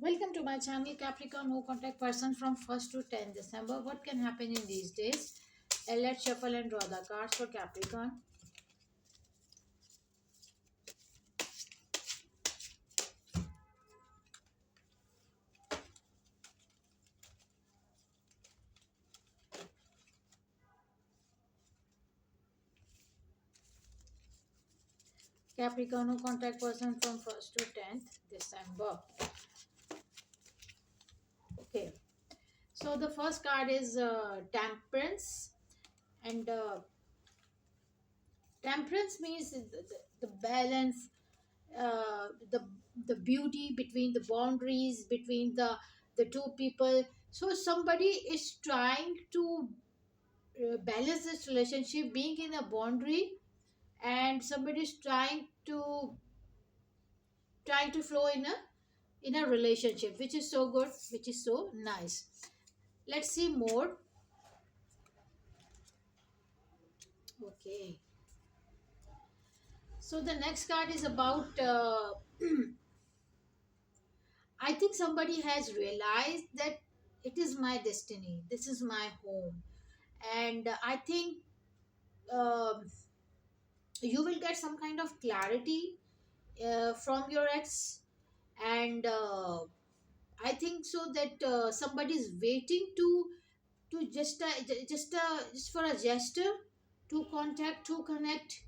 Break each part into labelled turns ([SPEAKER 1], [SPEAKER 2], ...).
[SPEAKER 1] Welcome to my channel Capricorn No Contact Person from 1st to 10th December. What can happen in these days? Let's shuffle and draw the cards for Capricorn. Capricorn No Contact Person from 1st to 10th December. Okay. So the first card is Temperance. And Temperance means the balance, uh, the the beauty between the boundaries between the two people. So somebody is trying to balance this relationship, being in a boundary, and somebody is trying to flow in a relationship, which is so good, which is so nice. Let's see more. Okay, so the next card is about I think somebody has realized that it is my destiny, this is my home. And I think um you will get some kind of clarity from your ex. And I think so that somebody is waiting to just for a gesture, to contact, to connect.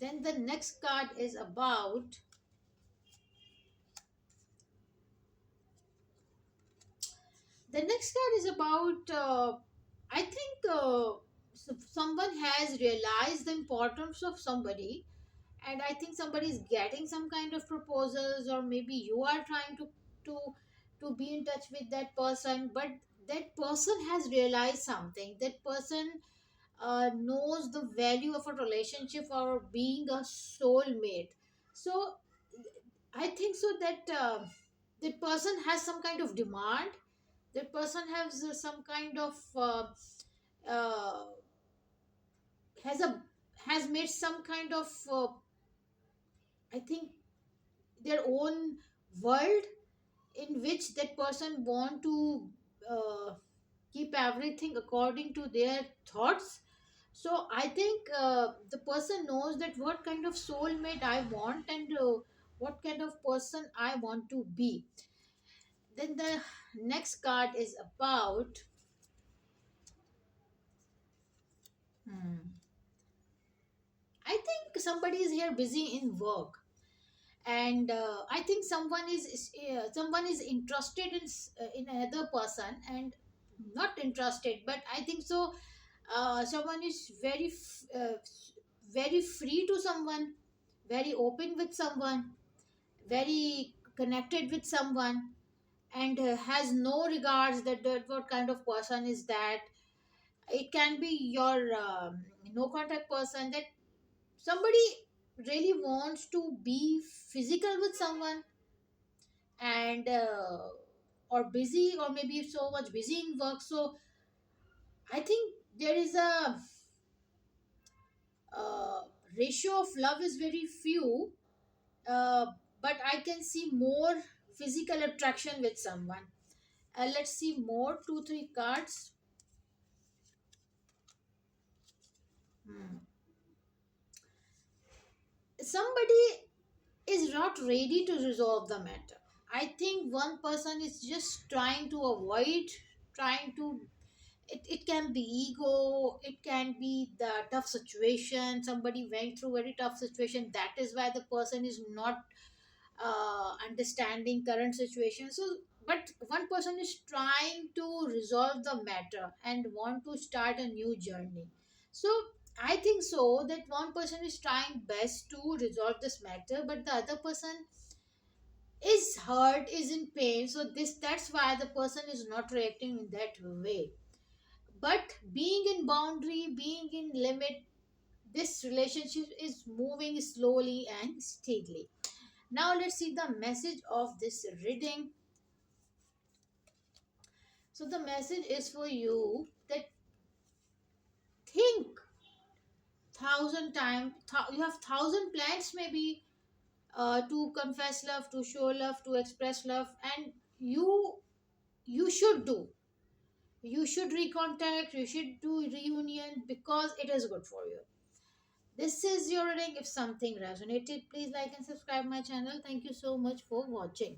[SPEAKER 1] Then the next card is about the next card is about I think someone has realized the importance of somebody, and I think somebody is getting some kind of proposals, or maybe you are trying to to be in touch with that person, but that person has realized something. That person knows the value of a relationship or being a soulmate. So I think so that that person has some kind of demand. That person has some kind of uh, has a has made some kind of I think their own world, in which that person want to uh, keep everything according to their thoughts. So I think the person knows that what kind of soulmate I want, and what kind of person I want to be. Then the next card is about hmm, I think somebody is here busy in work. And I think someone is interested in another person, and not interested, but I think so someone is very free to someone, very open with someone, very connected with someone, and has no regards that what kind of person is that. It can be your no contact person, that somebody really wants to be physical with someone, and or busy, or maybe so much busy in work. So I think there is a uh, ratio of love is very few, uh, but I can see more physical attraction with someone. Let's see more, 2 3 cards. Hmm. Somebody is not ready to resolve the matter. I think one person is just trying to avoid, trying to, it can be ego, it can be the tough situation. Somebody went through very tough situation, that is why the person is not understanding current situation. So but one person is trying to resolve the matter and want to start a new journey. So I think so that one person is trying best to resolve this matter, but the other person is hurt, is in pain. So this that's why the person is not reacting in that way. But being in boundary, being in limit, this relationship is moving slowly and steadily. Now let's see the message of this reading. So the message is for you that think thousand times. You have thousand plans maybe, to confess love, to show love, to express love, and you should do. You should recontact, you should do reunion because it is good for you. This is your reading. If something resonated, please like and subscribe my channel. Thank you so much for watching.